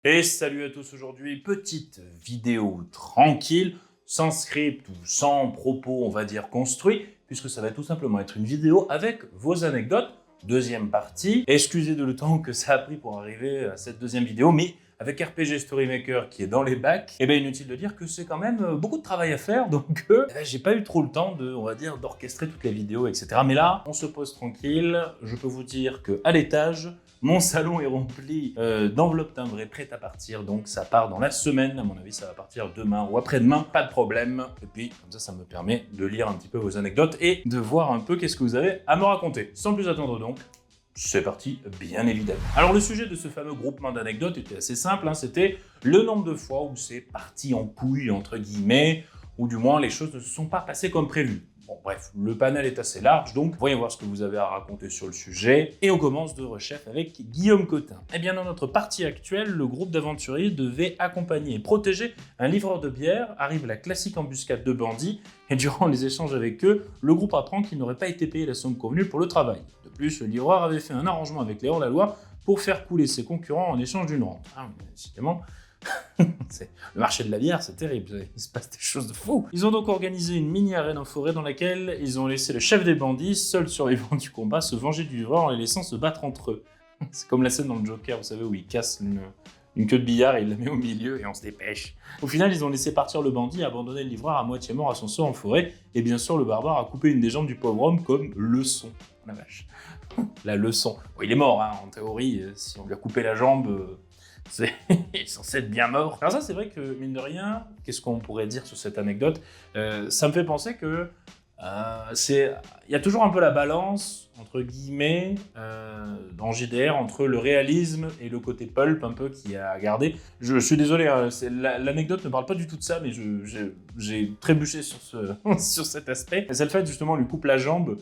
Et salut à tous aujourd'hui, petite vidéo tranquille, sans script ou sans propos on va dire construits, puisque ça va tout simplement être une vidéo avec vos anecdotes, deuxième partie. Excusez de le temps que ça a pris pour arriver à cette deuxième vidéo, mais avec RPG Storymaker qui est dans les bacs, et bien inutile de dire que c'est quand même beaucoup de travail à faire, donc j'ai pas eu trop le temps de, on va dire, d'orchestrer toutes les vidéos, etc. Mais là, on se pose tranquille, je peux vous dire qu'à l'étage, mon salon est rempli d'enveloppes timbrées prêtes à partir, donc ça part dans la semaine. À mon avis, ça va partir demain ou après-demain, pas de problème. Et puis, comme ça me permet de lire un petit peu vos anecdotes et de voir un peu qu'est-ce que vous avez à me raconter. Sans plus attendre donc, c'est parti, bien évidemment. Alors, le sujet de ce fameux groupement d'anecdotes était assez simple, hein, c'était le nombre de fois où c'est parti en couille, entre guillemets, ou du moins les choses ne se sont pas passées comme prévu. Bon, bref, le panel est assez large, donc voyons voir ce que vous avez à raconter sur le sujet. Et on commence de rechef avec Guillaume Cotin. Eh bien, dans notre partie actuelle, le groupe d'aventuriers devait accompagner et protéger un livreur de bière. Arrive la classique embuscade de bandits, et durant les échanges avec eux, le groupe apprend qu'il n'aurait pas été payé la somme convenue pour le travail. De plus, le livreur avait fait un arrangement avec les hors-la-loi pour faire couler ses concurrents en échange d'une rente. Ah, décidément. Le marché de la bière, c'est terrible, il se passe des choses de fou. Ils ont donc organisé une mini-arène en forêt dans laquelle ils ont laissé le chef des bandits, seul survivant du combat, se venger du livreur en les laissant se battre entre eux. C'est comme la scène dans le Joker, vous savez, où il casse une queue de billard et il la met au milieu et on se dépêche. Au final, ils ont laissé partir le bandit et abandonné le livreur à moitié mort à son sort en forêt. Et bien sûr, le barbare a coupé une des jambes du pauvre homme comme leçon. La vache. La leçon. Bon, il est mort, hein, en théorie, si on lui a coupé la jambe... il est censé être bien mort. Alors ça, c'est vrai que, mine de rien, qu'est-ce qu'on pourrait dire sur cette anecdote, ça me fait penser que il y a toujours un peu la balance, entre guillemets, dans JDR, entre le réalisme et le côté pulp un peu qu'il y a à garder. Je suis désolé, hein, l'anecdote ne parle pas du tout de ça, mais j'ai trébuché sur, sur cet aspect. Et c'est le fait, justement, on lui coupe la jambe.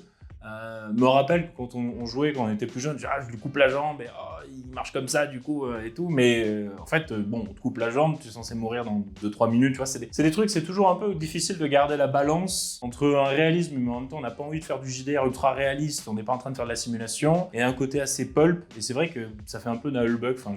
Me rappelle que quand on jouait, quand on était plus jeune, je lui coupe la jambe et il marche comme ça du coup et tout, mais en fait bon, on te coupe la jambe, tu es censé mourir dans 2-3 minutes, tu vois, c'est des trucs, c'est toujours un peu difficile de garder la balance entre un réalisme, mais en même temps on n'a pas envie de faire du JDR ultra réaliste, on n'est pas en train de faire de la simulation, et un côté assez pulp, et c'est vrai que ça fait un peu Nullbuck, enfin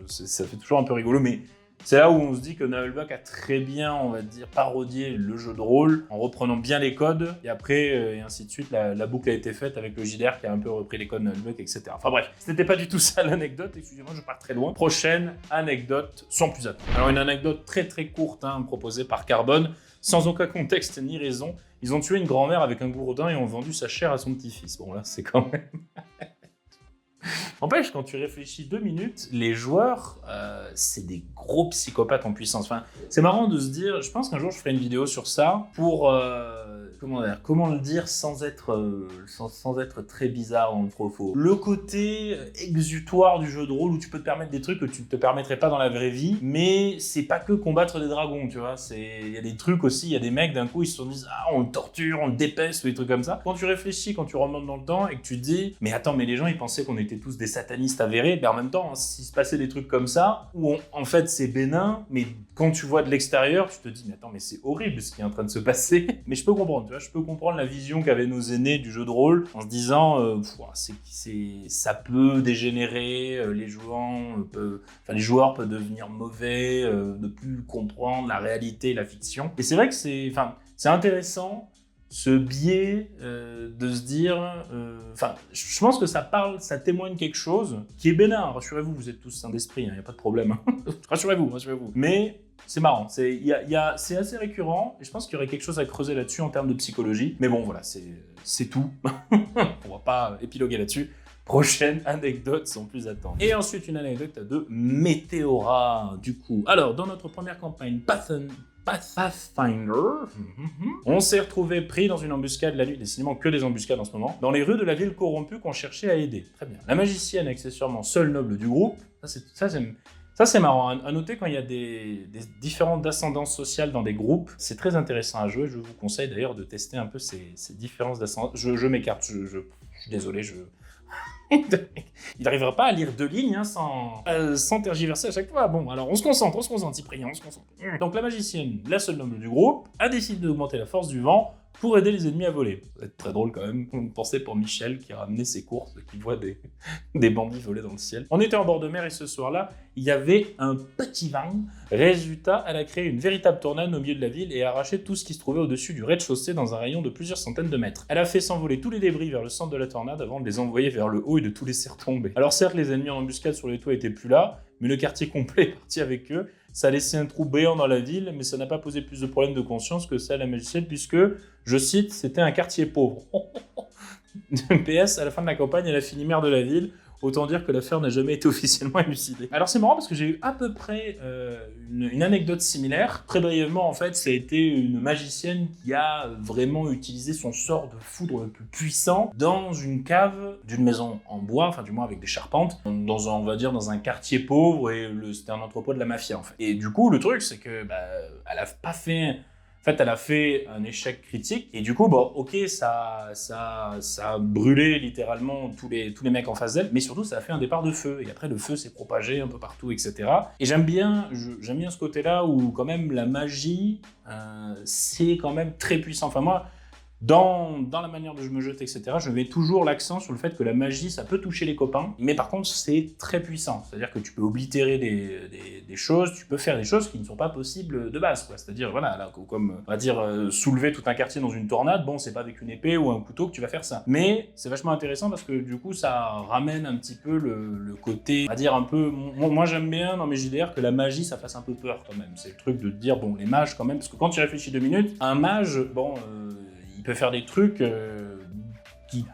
ça fait toujours un peu rigolo, mais c'est là où on se dit que Nullbuck a très bien, on va dire, parodié le jeu de rôle en reprenant bien les codes, et après, et ainsi de suite, la boucle a été faite avec le JDR qui a un peu repris les codes Nullbuck, etc. Enfin bref, c'était pas du tout ça l'anecdote, excusez-moi, je pars très loin. Prochaine anecdote, sans plus attendre. Alors une anecdote très très courte, hein, proposée par Carbone, sans aucun contexte ni raison. Ils ont tué une grand-mère avec un gourdin et ont vendu sa chair à son petit-fils. Bon là, c'est quand même... N'empêche, quand tu réfléchis 2 minutes, les joueurs, c'est des gros psychopathes en puissance. Enfin, c'est marrant de se dire, je pense qu'un jour je ferai une vidéo sur ça pour, comment le dire sans être très bizarre ou trop faux. Le côté exutoire du jeu de rôle où tu peux te permettre des trucs que tu ne te permettrais pas dans la vraie vie, mais c'est pas que combattre des dragons, tu vois. Il y a des trucs aussi, il y a des mecs d'un coup ils se disent ah on le torture, on le dépèce ou des trucs comme ça. Quand tu réfléchis, quand tu remontes dans le temps et que tu te dis mais attends, mais les gens ils pensaient qu'on était tous des satanistes avérés, ben en même temps, hein, s'il se passait des trucs comme ça, où en fait c'est bénin, mais quand tu vois de l'extérieur, tu te dis mais attends, mais c'est horrible ce qui est en train de se passer. Mais je peux comprendre, tu vois, je peux comprendre la vision qu'avaient nos aînés du jeu de rôle en se disant ça peut dégénérer, les joueurs peuvent devenir mauvais, ne plus comprendre la réalité et la fiction. Et c'est vrai que c'est intéressant ce biais de se dire... je pense que ça témoigne quelque chose qui est bénin. Rassurez-vous, vous êtes tous sains d'esprit, il n'y a pas de problème. Rassurez-vous. Mais c'est marrant, c'est assez récurrent, et je pense qu'il y aurait quelque chose à creuser là-dessus en termes de psychologie. Mais bon, voilà, c'est tout. On va pas épiloguer là-dessus. Prochaine anecdote sans plus attendre. Et ensuite, une anecdote de Météora, du coup. Alors, dans notre première campagne, Pathfinder, on s'est retrouvé pris dans une embuscade la nuit, décidément que des embuscades en ce moment, dans les rues de la ville corrompue qu'on cherchait à aider. Très bien. La magicienne, accessoirement seule noble du groupe, ça c'est marrant. À noter quand il y a des différentes ascendances sociales dans des groupes, c'est très intéressant à jouer. Je vous conseille d'ailleurs de tester un peu ces différences d'ascendance. Je m'écarte, je suis désolé, il n'arrivera pas à lire 2 lignes hein, sans tergiverser à chaque fois. Bon, alors on se concentre, Cyprien, on se concentre. Donc la magicienne, la seule noble du groupe, a décidé d'augmenter la force du vent pour aider les ennemis à voler. Ça va être très drôle quand même. Pensez pour Michel qui a ramené ses courses, qui voit des bandits voler dans le ciel. On était en bord de mer et ce soir-là, il y avait un petit vent. Résultat, elle a créé une véritable tornade au milieu de la ville et a arraché tout ce qui se trouvait au-dessus du rez-de-chaussée dans un rayon de plusieurs centaines de mètres. Elle a fait s'envoler tous les débris vers le centre de la tornade avant de les envoyer vers le haut et de tout laisser retomber. Alors certes, les ennemis en embuscade sur les toits étaient plus là, mais le quartier complet est parti avec eux. Ça a laissé un trou béant dans la ville, mais ça n'a pas posé plus de problèmes de conscience que ça à la magicienne, puisque, je cite, c'était un quartier pauvre. PS, à la fin de la campagne, elle a fini maire de la ville. Autant dire que l'affaire n'a jamais été officiellement élucidée. Alors c'est marrant parce que j'ai eu à peu près une anecdote similaire. Très brièvement, en fait, ça a été une magicienne qui a vraiment utilisé son sort de foudre le plus puissant dans une cave d'une maison en bois, enfin du moins avec des charpentes, on va dire dans un quartier pauvre, et c'était un entrepôt de la mafia en fait. Et du coup, le truc, c'est que elle a pas fait... En fait, elle a fait un échec critique et du coup, bon, ok, ça a brûlé littéralement tous les mecs en face d'elle, mais surtout, ça a fait un départ de feu. Et après, le feu s'est propagé un peu partout, etc. Et j'aime bien ce côté-là où quand même la magie, c'est quand même très puissant. Enfin moi, dans la manière dont je me jette, etc., je mets toujours l'accent sur le fait que la magie, ça peut toucher les copains, mais par contre, c'est très puissant. C'est-à-dire que tu peux oblitérer des choses, tu peux faire des choses qui ne sont pas possibles de base, quoi. C'est-à-dire, voilà, là, comme, on va dire, soulever tout un quartier dans une tornade, bon, c'est pas avec une épée ou un couteau que tu vas faire ça. Mais c'est vachement intéressant parce que, du coup, ça ramène un petit peu le côté, on va dire, un peu... Moi, j'aime bien, dans mes JDR, que la magie, ça fasse un peu peur, quand même. C'est le truc de te dire, bon, les mages, quand même, parce que quand tu réfléchis 2 minutes, un mage, bon... il peut faire des trucs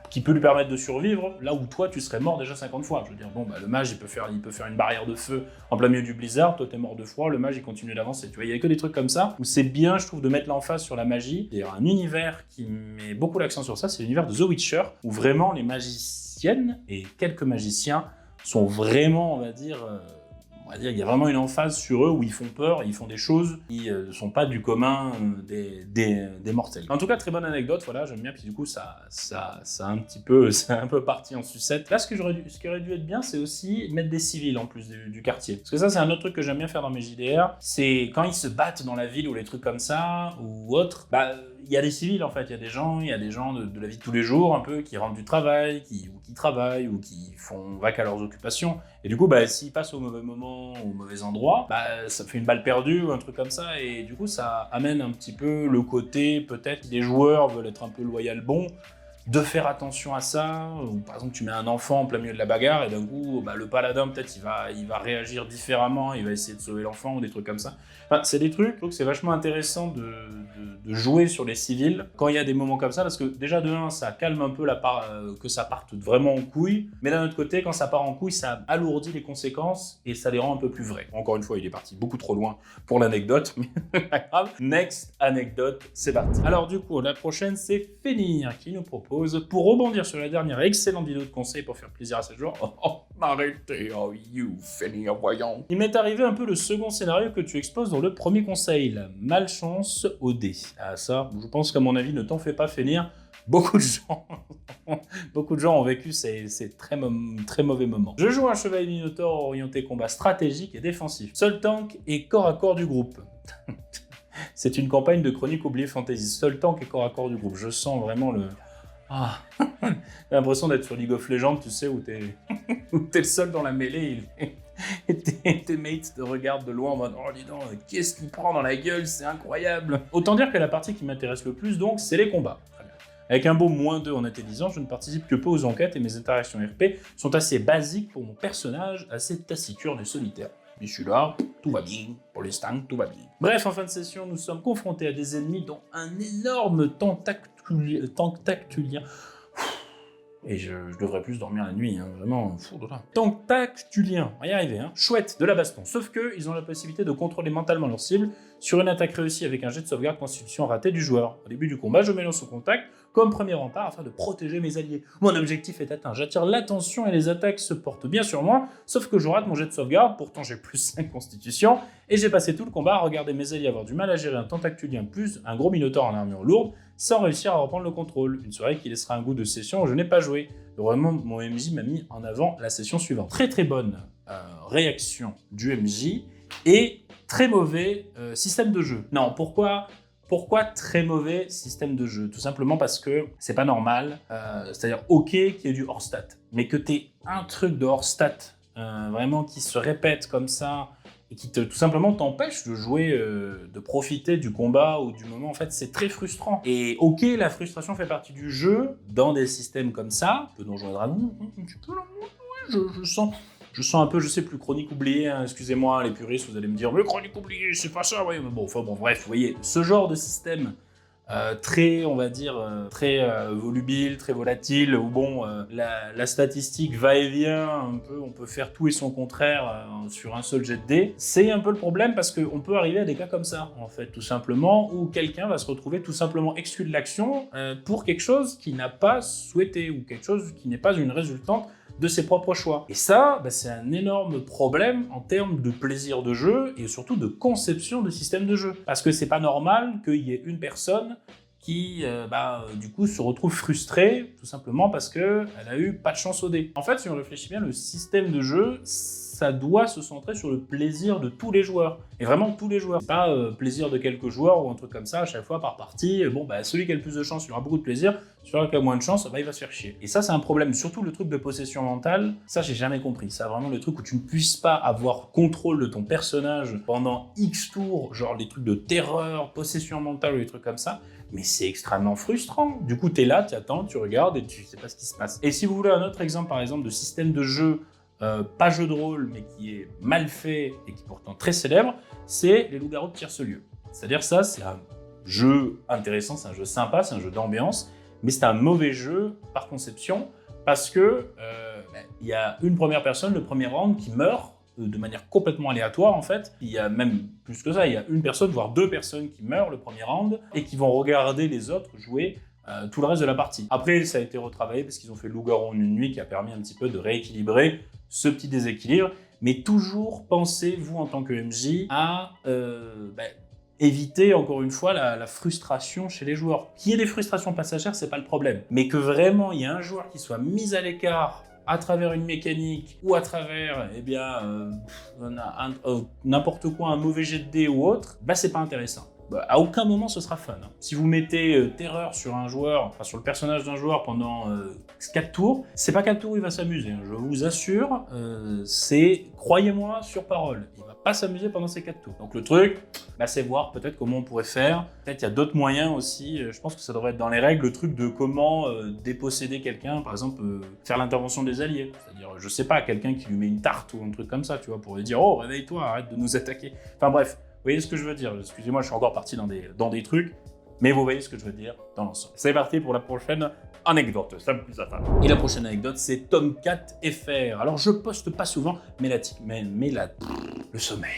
qui peut lui permettre de survivre, là où toi, tu serais mort déjà 50 fois. Je veux dire, bon, le mage, il peut faire une barrière de feu en plein milieu du blizzard, toi, t'es mort de froid, le mage, il continue d'avancer. Tu vois, il y a que des trucs comme ça, où c'est bien, je trouve, de mettre l'emphase sur la magie. Il y a un univers qui met beaucoup l'accent sur ça, c'est l'univers de The Witcher, où vraiment les magiciennes et quelques magiciens sont vraiment, on va dire, il y a vraiment une emphase sur eux où ils font peur, ils font des choses qui ne sont pas du commun des mortels. En tout cas, très bonne anecdote, voilà, j'aime bien, puis du coup, ça a un petit peu, c'est un peu parti en sucette. Là, ce qui aurait dû être bien, c'est aussi mettre des civils en plus du quartier. Parce que ça, c'est un autre truc que j'aime bien faire dans mes JDR, c'est quand ils se battent dans la ville ou les trucs comme ça, ou autres, il y a des civils en fait, il y a des gens de la vie de tous les jours un peu qui rentrent du travail, qui travaillent ou qui font vaque à leurs occupations. Et du coup, s'ils passent au mauvais moment, au mauvais endroit, ça fait une balle perdue ou un truc comme ça. Et du coup, ça amène un petit peu le côté, peut-être, les joueurs veulent être un peu loyal bons, de faire attention à ça. Ou par exemple, tu mets un enfant en plein milieu de la bagarre et d'un coup, le paladin, peut-être, il va réagir différemment, il va essayer de sauver l'enfant ou des trucs comme ça. Enfin, c'est des trucs, je trouve que c'est vachement intéressant de jouer sur les civils quand il y a des moments comme ça, parce que déjà de 1, ça calme un peu que ça parte vraiment en couille, mais d'un autre côté, quand ça part en couille, ça alourdit les conséquences et ça les rend un peu plus vraies. Encore une fois, il est parti beaucoup trop loin pour l'anecdote, mais pas grave. Next anecdote, c'est parti. Alors du coup, la prochaine, c'est Fenir qui nous propose, pour rebondir sur la dernière excellente vidéo de conseil pour faire plaisir à 7 jours, arrêtez, you Fenir, voyons. Il m'est arrivé un peu le second scénario que tu exposes dans le premier conseil, la malchance au dé. Ah ça, je pense qu'à mon avis, ne t'en fais pas Fenir, beaucoup de gens ont vécu ces très mauvais moments. Je joue un chevalier minotaure orienté combat stratégique et défensif. Seul tank et corps à corps du groupe. C'est une campagne de Chronique oubliée fantasy. Seul tank et corps à corps du groupe. Je sens vraiment le... J'ai l'impression d'être sur League of Legends, tu sais, où t'es le seul dans la mêlée et tes mates te regardent de loin en mode « Oh, dis donc, qu'est-ce qu'il prend dans la gueule, c'est incroyable !» Autant dire que la partie qui m'intéresse le plus, donc, c'est les combats. Avec un beau -2 en intelligence, je ne participe que peu aux enquêtes et mes interactions RP sont assez basiques pour mon personnage, assez taciturne et solitaire. Mais je suis là, tout va bien, pour l'instant, tout va bien. Bref, en fin de session, nous sommes confrontés à des ennemis dont un énorme tentactulien. Et je devrais plus dormir la nuit, hein, vraiment, fou de là. Tentactulien, on va y arriver, hein. Chouette, de la baston. Sauf que ils ont la possibilité de contrôler mentalement leur cible sur une attaque réussie avec un jet de sauvegarde constitution raté du joueur. Au début du combat, je m'élance au contact comme premier rempart afin de protéger mes alliés. Mon objectif est atteint, j'attire l'attention et les attaques se portent bien sur moi, sauf que je rate mon jet de sauvegarde, pourtant j'ai plus 5 constitution, et j'ai passé tout le combat à regarder mes alliés avoir du mal à gérer un tentactulien plus un gros minotaure en armure lourde, sans réussir à reprendre le contrôle. Une soirée qui laissera un goût de session où je n'ai pas joué. Vraiment, mon MJ m'a mis en avant la session suivante. Très très bonne réaction du MJ et très mauvais système de jeu. Non, pourquoi Pourquoi très mauvais système de jeu? Tout simplement parce que c'est pas normal, c'est-à-dire ok qu'il y ait du hors-stat, mais que tu aies un truc de hors-stat vraiment qui se répète comme ça, et qui tout simplement t'empêche de jouer, de profiter du combat ou du moment, en fait, c'est très frustrant. Et ok, la frustration fait partie du jeu, dans des systèmes comme ça, un peu Donjons et Dragons, tu peux je sens un peu, je sais plus, Chronique oubliée, hein, excusez-moi les puristes, vous allez me dire, mais Chronique oubliée, c'est pas ça, ouais, mais bon, enfin bon, bref, vous voyez, ce genre de système très, on va dire, très volubile, très volatile, où bon, la statistique va et vient, un peu, on peut faire tout et son contraire sur un seul jet de dés. C'est un peu le problème parce qu'on peut arriver à des cas comme ça, en fait, tout simplement, où quelqu'un va se retrouver tout simplement exclu de l'action pour quelque chose qu'il n'a pas souhaité, ou quelque chose qui n'est pas une résultante de ses propres choix. Et ça, c'est un énorme problème en termes de plaisir de jeu et surtout de conception de système de jeu. Parce que c'est pas normal qu'il y ait une personne qui, du coup, se retrouve frustrée, tout simplement parce qu'elle a eu pas de chance au dé. En fait, si on réfléchit bien, le système de jeu, ça doit se centrer sur le plaisir de tous les joueurs. Et vraiment tous les joueurs. C'est pas plaisir de quelques joueurs ou un truc comme ça, à chaque fois par partie. Celui qui a le plus de chance, il aura beaucoup de plaisir. Celui qui a moins de chance, il va se faire chier. Et ça, c'est un problème. Surtout le truc de possession mentale, ça, j'ai jamais compris. Ça, vraiment le truc où tu ne puisses pas avoir contrôle de ton personnage pendant X tours, genre les trucs de terreur, possession mentale ou des trucs comme ça. Mais c'est extrêmement frustrant. Du coup, t'es là, tu attends, tu regardes et tu sais pas ce qui se passe. Et si vous voulez un autre exemple, par exemple, de système de jeu pas jeu de rôle, mais qui est mal fait et qui est pourtant très célèbre, c'est les loups-garous de Tierce-Lieu. C'est-à-dire ça, c'est un jeu intéressant, c'est un jeu sympa, c'est un jeu d'ambiance, mais c'est un mauvais jeu par conception, parce que y a une première personne, le premier round, qui meurt de manière complètement aléatoire en fait. Il y a même plus que ça, il y a une personne, voire deux personnes qui meurent le premier round, et qui vont regarder les autres jouer tout le reste de la partie. Après, ça a été retravaillé parce qu'ils ont fait Loup-garou en une nuit qui a permis un petit peu de rééquilibrer ce petit déséquilibre, mais toujours pensez, vous en tant que MJ, à éviter encore une fois la frustration chez les joueurs. Qu'il y ait des frustrations passagères, c'est pas le problème, mais que vraiment il y ait un joueur qui soit mis à l'écart à travers une mécanique ou à travers n'importe quoi, un mauvais jet de dés ou autre, c'est pas intéressant. À aucun moment ce sera fun. Si vous mettez terreur sur un joueur, enfin sur le personnage d'un joueur pendant 4 tours, c'est pas 4 tours où il va s'amuser, je vous assure, c'est, croyez-moi, sur parole, il va pas s'amuser pendant ces 4 tours. Donc le truc, c'est voir peut-être comment on pourrait faire. Peut-être il y a d'autres moyens aussi, je pense que ça devrait être dans les règles, le truc de comment déposséder quelqu'un, par exemple faire l'intervention des alliés. C'est-à-dire, je sais pas, quelqu'un qui lui met une tarte ou un truc comme ça, tu vois, pour lui dire « Oh, réveille-toi, arrête de nous attaquer ». Enfin bref. Vous voyez ce que je veux dire? Excusez-moi, je suis encore parti dans des trucs, mais vous voyez ce que je veux dire dans l'ensemble. C'est parti pour la prochaine anecdote, ça me plus à table. Et la prochaine anecdote, c'est Tomcat FR. Alors, je poste pas souvent, mais le sommeil.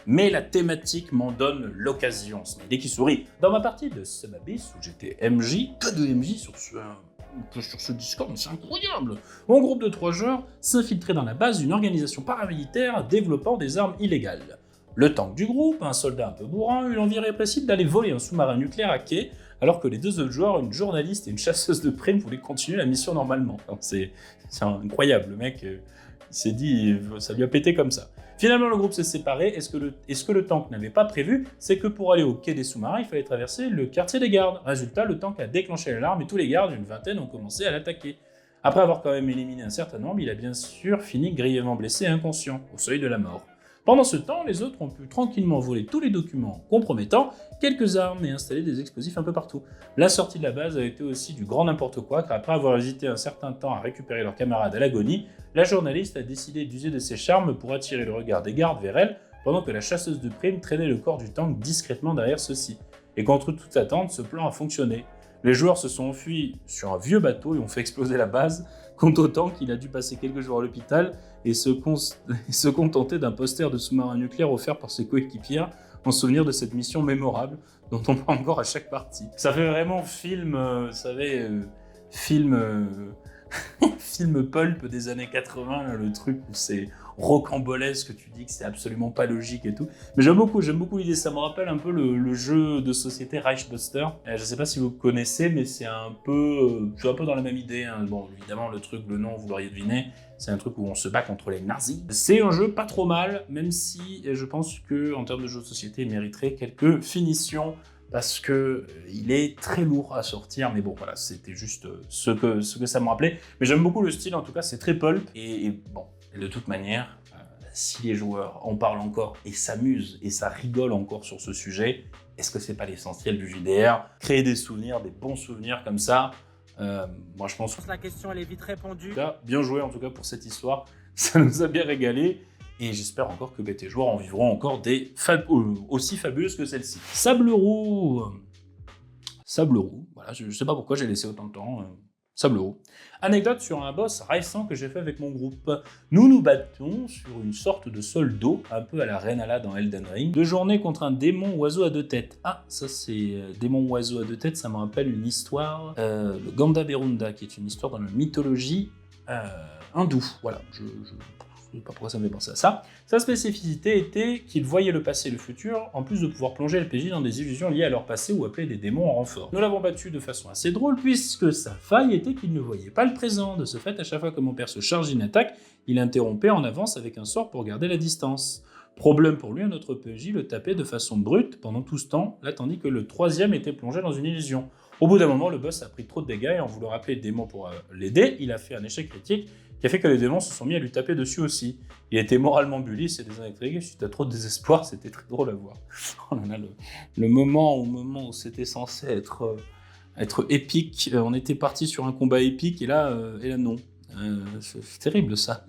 Mais la thématique m'en donne l'occasion. C'est l'idée qui sourit. Dans ma partie de Sumabis, où j'étais MJ, que de MJ sur ce Discord, c'est incroyable. Mon groupe de 3 joueurs s'infiltrait dans la base d'une organisation paramilitaire développant des armes illégales. Le tank du groupe, un soldat un peu bourrin, eut l'envie répressive d'aller voler un sous-marin nucléaire à quai, alors que les 2 autres joueurs, une journaliste et une chasseuse de primes, voulaient continuer la mission normalement. C'est incroyable, le mec, il s'est dit, ça lui a pété comme ça. Finalement, le groupe s'est séparé, et ce que le tank n'avait pas prévu, c'est que pour aller au quai des sous-marins, il fallait traverser le quartier des gardes. Résultat, le tank a déclenché l'alarme et tous les gardes, une vingtaine, ont commencé à l'attaquer. Après avoir quand même éliminé un certain nombre, il a bien sûr fini grièvement blessé et inconscient, au seuil de la mort. Pendant ce temps, les autres ont pu tranquillement voler tous les documents compromettants, quelques armes et installer des explosifs un peu partout. La sortie de la base a été aussi du grand n'importe quoi, car après avoir hésité un certain temps à récupérer leur camarade à l'agonie, la journaliste a décidé d'user de ses charmes pour attirer le regard des gardes vers elle, pendant que la chasseuse de primes traînait le corps du tank discrètement derrière ceux-ci. Et contre toute attente, ce plan a fonctionné. Les joueurs se sont enfuis sur un vieux bateau et ont fait exploser la base. Quant au tank, il a dû passer quelques jours à l'hôpital et se contenter d'un poster de sous-marin nucléaire offert par ses coéquipiers en souvenir de cette mission mémorable dont on parle encore à chaque partie. Ça fait vraiment film, vous savez, film pulp des années 80, là, le truc où c'est rocambolesque, tu dis que c'est absolument pas logique et tout. Mais j'aime beaucoup l'idée, ça me rappelle un peu le jeu de société Reichsbuster. Je sais pas si vous connaissez, mais c'est un peu dans la même idée, hein. Bon, évidemment, le nom, vous l'auriez deviné, c'est un truc où on se bat contre les nazis. C'est un jeu pas trop mal, même si je pense que en termes de jeu de société, il mériterait quelques finitions parce que il est très lourd à sortir, mais bon voilà, c'était juste ce que ça me rappelait. Mais j'aime beaucoup le style, en tout cas c'est très pulp, et bon, de toute manière, si les joueurs en parlent encore et s'amusent et ça rigole encore sur ce sujet, est-ce que c'est pas l'essentiel du JDR? Créer des souvenirs, des bons souvenirs comme ça, moi je pense que La question elle est vite répondue. bien joué en tout cas pour cette histoire, ça nous a bien régalé. Et j'espère encore que tes joueurs en vivront encore des aussi fabuleuses que celle-ci. Sable roux, voilà, je ne sais pas pourquoi j'ai laissé autant de temps. Sable roux. Anecdote sur un boss récent que j'ai fait avec mon groupe. Nous nous battons sur une sorte de sol d'eau, un peu à la Rennala dans Elden Ring, de journée contre un démon oiseau à deux têtes. Ah, ça c'est démon oiseau à deux têtes, ça me rappelle une histoire, le Gandaberunda, qui est une histoire dans la mythologie hindoue. Voilà, je ne sais pas pourquoi ça me fait penser à ça. Sa spécificité était qu'il voyait le passé et le futur, en plus de pouvoir plonger le PJ dans des illusions liées à leur passé ou appeler des démons en renfort. Nous l'avons battu de façon assez drôle, puisque sa faille était qu'il ne voyait pas le présent. De ce fait, à chaque fois que mon père se chargeait une attaque, il interrompait en avance avec un sort pour garder la distance. Problème pour lui, un autre PJ le tapait de façon brute pendant tout ce temps, là tandis que le troisième était plongé dans une illusion. Au bout d'un moment, le boss a pris trop de dégâts et en voulant rappeler le démon pour l'aider, il a fait un échec critique qui a fait que les démons se sont mis à lui taper dessus aussi. Il était moralement bully, c'est désintégré, suite à trop de désespoir, c'était très drôle à voir. Oh là là, le moment où c'était censé être épique, on était parti sur un combat épique et là non. C'est terrible ça.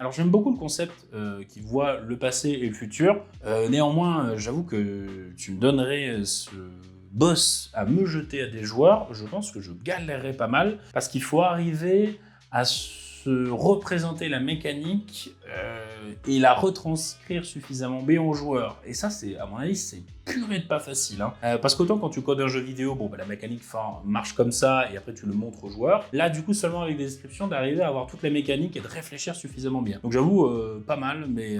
Alors j'aime beaucoup le concept qui voit le passé et le futur. Néanmoins, j'avoue que tu me donnerais ce boss à me jeter à des joueurs, je pense que je galérerais pas mal parce qu'il faut arriver à se représenter la mécanique et la retranscrire suffisamment bien aux joueurs. Et ça, c'est, à mon avis, c'est purée de pas facile. Hein. Parce qu'autant quand tu codes un jeu vidéo, bon, bah, la mécanique marche comme ça et après tu le montres aux joueurs. Là, du coup, seulement avec des descriptions, d'arriver à avoir toute la mécanique et de réfléchir suffisamment bien. Donc j'avoue, pas mal, mais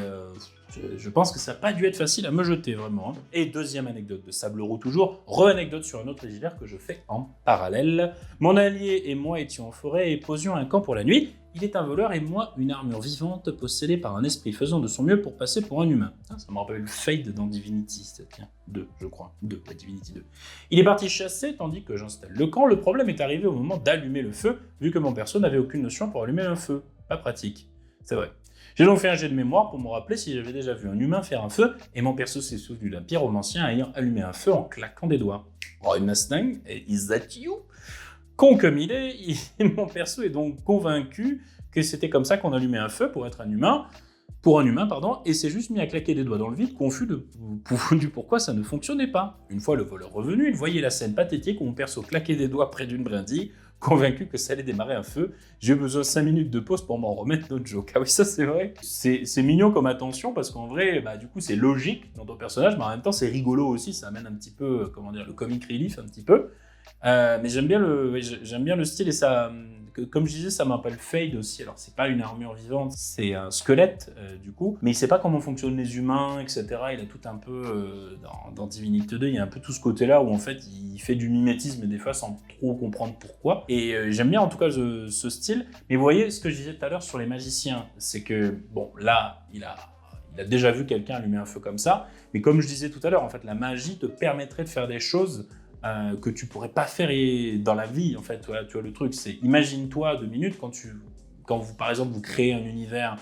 je pense que ça n'a pas dû être facile à me jeter, vraiment. Hein. Et deuxième anecdote de Sable Roux toujours, re-anecdote sur un autre JDR que je fais en parallèle. Mon allié et moi étions en forêt et posions un camp pour la nuit. Il est un voleur et moi une armure vivante possédée par un esprit faisant de son mieux pour passer pour un humain. Ça me rappelle le Fade dans Divinity, tiens, 2 je crois, 2, pas Divinity 2. Il est parti chasser tandis que j'installe le camp. Le problème est arrivé au moment d'allumer le feu, vu que mon perso n'avait aucune notion pour allumer un feu. Pas pratique, c'est vrai. J'ai donc fait un jet de mémoire pour me rappeler si j'avais déjà vu un humain faire un feu, et mon perso s'est souvenu d'un pyromancien ayant allumé un feu en claquant des doigts. Oh, Mustang, is that you? Con comme il est, mon perso est donc convaincu que c'était comme ça qu'on allumait un feu pour être un humain, et s'est juste mis à claquer des doigts dans le vide, confus du pourquoi ça ne fonctionnait pas. Une fois le voleur revenu, il voyait la scène pathétique où mon perso claquait des doigts près d'une brindille, convaincu que ça allait démarrer un feu. J'ai eu besoin de 5 minutes de pause pour m'en remettre notre joke. Ah oui, ça c'est vrai. C'est mignon comme attention parce qu'en vrai, bah, du coup, c'est logique dans ton personnage, mais en même temps, c'est rigolo aussi. Ça amène un petit peu, comment dire, le comic relief un petit peu. Mais j'aime bien le style et ça, comme je disais, ça m'appelle Fade aussi. Alors c'est pas une armure vivante, c'est un squelette du coup, mais il sait pas comment fonctionnent les humains, etc. Il a tout un peu dans Divinity 2, il y a un peu tout ce côté-là où en fait il fait du mimétisme des fois sans trop comprendre pourquoi. Et j'aime bien en tout cas ce style. Mais vous voyez ce que je disais tout à l'heure sur les magiciens, c'est que bon là il a déjà vu quelqu'un allumer un feu comme ça, mais comme je disais tout à l'heure, en fait la magie te permettrait de faire des choses que tu pourrais pas faire dans la vie, en fait. Voilà, tu vois, le truc, c'est imagine-toi 2 minutes quand vous, par exemple, vous créez un univers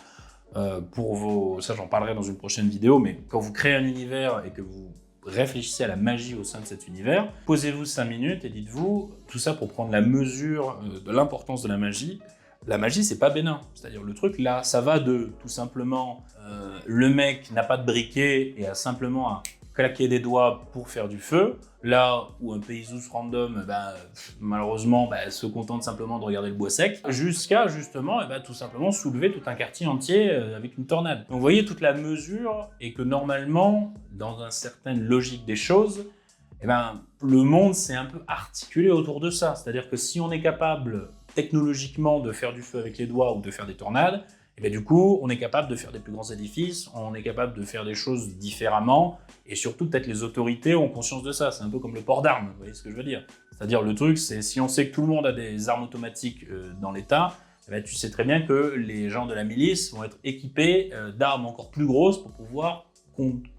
pour vos... Ça, j'en parlerai dans une prochaine vidéo, mais quand vous créez un univers et que vous réfléchissez à la magie au sein de cet univers, posez-vous 5 minutes et dites-vous, tout ça pour prendre la mesure de l'importance de la magie. La magie, c'est pas bénin. C'est-à-dire, le truc, là, ça va de, tout simplement, le mec n'a pas de briquet et a simplement à claquer des doigts pour faire du feu, là où un paysous random, malheureusement, se contente simplement de regarder le bois sec, jusqu'à justement, tout simplement soulever tout un quartier entier avec une tornade. Donc vous voyez toute la mesure, et que normalement, dans une certaine logique des choses, le monde s'est un peu articulé autour de ça. C'est-à-dire que si on est capable technologiquement de faire du feu avec les doigts ou de faire des tornades, et du coup, on est capable de faire des plus grands édifices, on est capable de faire des choses différemment, et surtout, peut-être les autorités ont conscience de ça. C'est un peu comme le port d'armes, vous voyez ce que je veux dire? C'est-à-dire, le truc, c'est si on sait que tout le monde a des armes automatiques dans l'État, tu sais très bien que les gens de la milice vont être équipés d'armes encore plus grosses pour pouvoir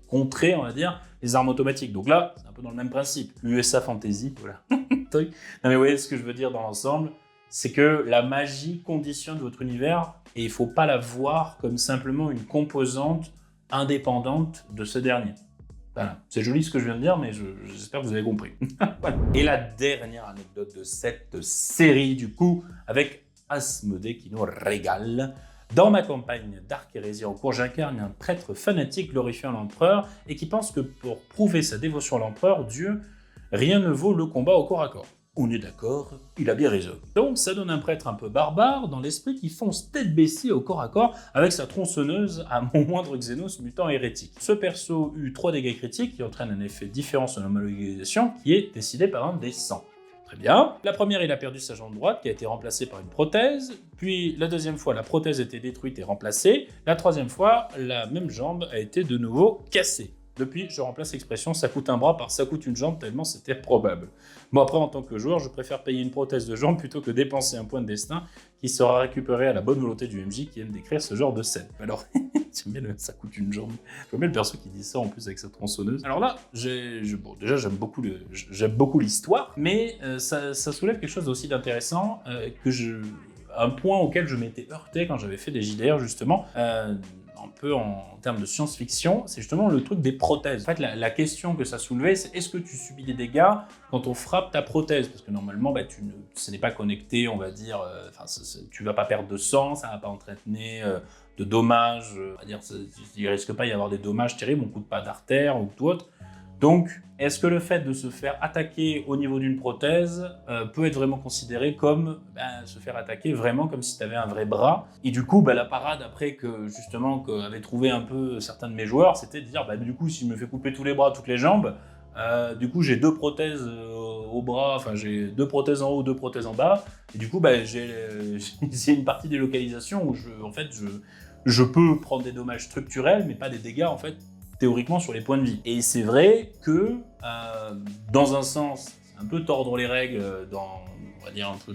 contrer, on va dire, les armes automatiques. Donc là, c'est un peu dans le même principe. USA Fantasy, voilà. Non mais vous voyez ce que je veux dire dans l'ensemble, c'est que la magie conditionne votre univers et il ne faut pas la voir comme simplement une composante indépendante de ce dernier. Voilà, c'est joli ce que je viens de dire, mais j'espère que vous avez compris. Voilà. Et la dernière anecdote de cette série, du coup, avec Asmodée qui nous régale. Dans ma campagne d'Arc Hérésie en cours, j'incarne un prêtre fanatique glorifiant l'empereur et qui pense que pour prouver sa dévotion à l'empereur, Dieu, rien ne vaut le combat au corps à corps. On est d'accord, il a bien raison. Donc ça donne un prêtre un peu barbare dans l'esprit qui fonce tête baissée au corps à corps avec sa tronçonneuse à mon moindre Xenos mutant hérétique. Ce perso eut 3 dégâts critiques qui entraînent un effet différent sur l'homologation qui est décidé par un des 100. Très bien. La première, il a perdu sa jambe droite qui a été remplacée par une prothèse. Puis la deuxième fois, la prothèse a été détruite et remplacée. La troisième fois, la même jambe a été de nouveau cassée. Depuis, je remplace l'expression « ça coûte un bras » par « ça coûte une jambe » tellement c'était probable. Bon après, en tant que joueur, je préfère payer une prothèse de jambe plutôt que dépenser un point de destin qui sera récupéré à la bonne volonté du MJ qui aime décrire ce genre de scène. Alors, j'aime bien le « ça coûte une jambe ». J'aime bien le perso qui dit ça en plus avec sa tronçonneuse. Alors là, déjà j'aime beaucoup l'histoire, mais ça soulève quelque chose d'aussi d'intéressant un point auquel je m'étais heurté quand j'avais fait des JDR justement. Un peu en termes de science-fiction, c'est justement le truc des prothèses. En fait, la question que ça soulevait, c'est est-ce que tu subis des dégâts quand on frappe ta prothèse? Parce que normalement, ce n'est pas connecté, on va dire, tu vas pas perdre de sang, ça va pas entraîner de dommages, on va dire, il risque pas d'y avoir des dommages terribles, on coûte pas d'artère ou tout autre. Donc, est-ce que le fait de se faire attaquer au niveau d'une prothèse peut être vraiment considéré comme se faire attaquer vraiment comme si tu avais un vrai bras? Et du coup, la parade après qu'avaient trouvé un peu certains de mes joueurs, c'était de dire, du coup, si je me fais couper tous les bras, toutes les jambes, du coup, j'ai 2 prothèses au bras, enfin, j'ai 2 prothèses en haut, 2 prothèses en bas, et du coup, j'ai une partie des localisations où je peux prendre des dommages structurels, mais pas des dégâts, en fait, théoriquement sur les points de vie. Et c'est vrai que, dans un sens, c'est un peu tordre les règles on va dire un peu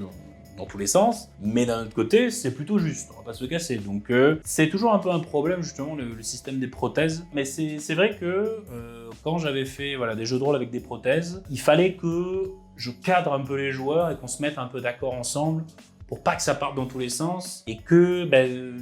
dans tous les sens, mais d'un autre côté, c'est plutôt juste, on va pas se casser. Donc c'est toujours un peu un problème, justement, le système des prothèses. Mais c'est vrai que quand j'avais fait des jeux de rôle avec des prothèses, il fallait que je cadre un peu les joueurs et qu'on se mette un peu d'accord ensemble pour pas que ça parte dans tous les sens, et que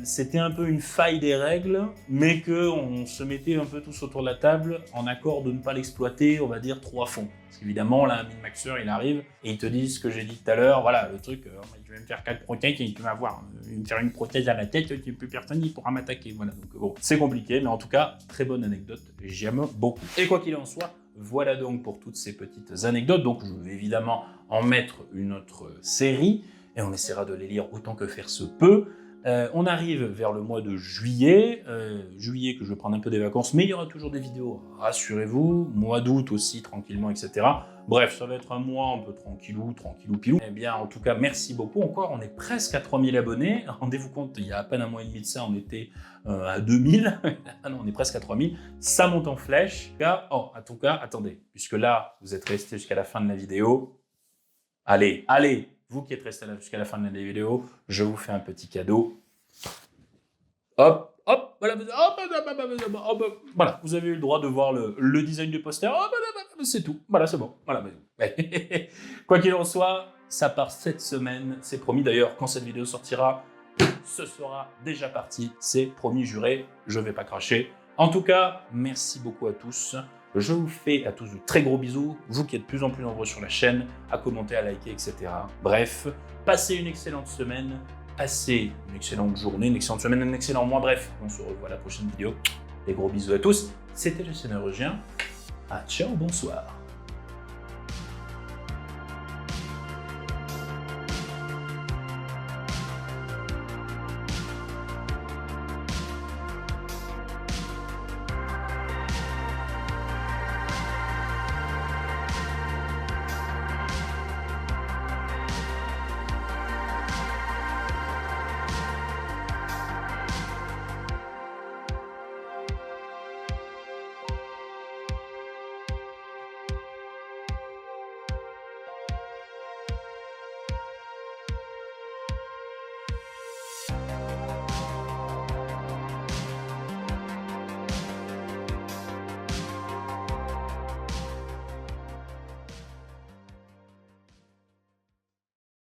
c'était un peu une faille des règles, mais qu'on se mettait un peu tous autour de la table en accord de ne pas l'exploiter, on va dire, trop à fond. Parce qu'évidemment, là, un min-maxeur, il arrive, et il te dit ce que j'ai dit tout à l'heure, voilà, le truc, tu vas me faire 4 prothèses, et tu vas voir, il va me faire une prothèse à la tête, plus personne n'y pourra m'attaquer, voilà. Donc bon, c'est compliqué, mais en tout cas, très bonne anecdote, j'aime beaucoup. Et quoi qu'il en soit, voilà donc pour toutes ces petites anecdotes, donc je vais évidemment en mettre une autre série, et on essaiera de les lire autant que faire se peut. On arrive vers le mois de juillet, que je vais prendre un peu des vacances, mais il y aura toujours des vidéos, rassurez-vous, mois d'août aussi, tranquillement, etc. Bref, ça va être un mois un peu tranquillou pilou. Eh bien, en tout cas, merci beaucoup encore, on est presque à 3000 abonnés, rendez-vous compte, il y a à peine un mois et demi de ça, on était à 2000, ah non, on est presque à 3000, ça monte en flèche. En tout cas, attendez, puisque là, vous êtes restés jusqu'à la fin de la vidéo, allez, vous qui êtes restés là jusqu'à la fin de la vidéo, je vous fais un petit cadeau. Hop, voilà, vous avez eu le droit de voir le design du poster. C'est tout, voilà, c'est bon. Voilà. Quoi qu'il en soit, ça part cette semaine, c'est promis. D'ailleurs, quand cette vidéo sortira, ce sera déjà parti. C'est promis, juré, je vais pas cracher. En tout cas, merci beaucoup à tous. Je vous fais à tous de très gros bisous, vous qui êtes de plus en plus nombreux sur la chaîne, à commenter, à liker, etc. Bref, passez une excellente semaine, passez une excellente journée, une excellente semaine, un excellent mois, bref, on se revoit à la prochaine vidéo. Des gros bisous à tous, c'était le Scénarugien. Ciao, bonsoir.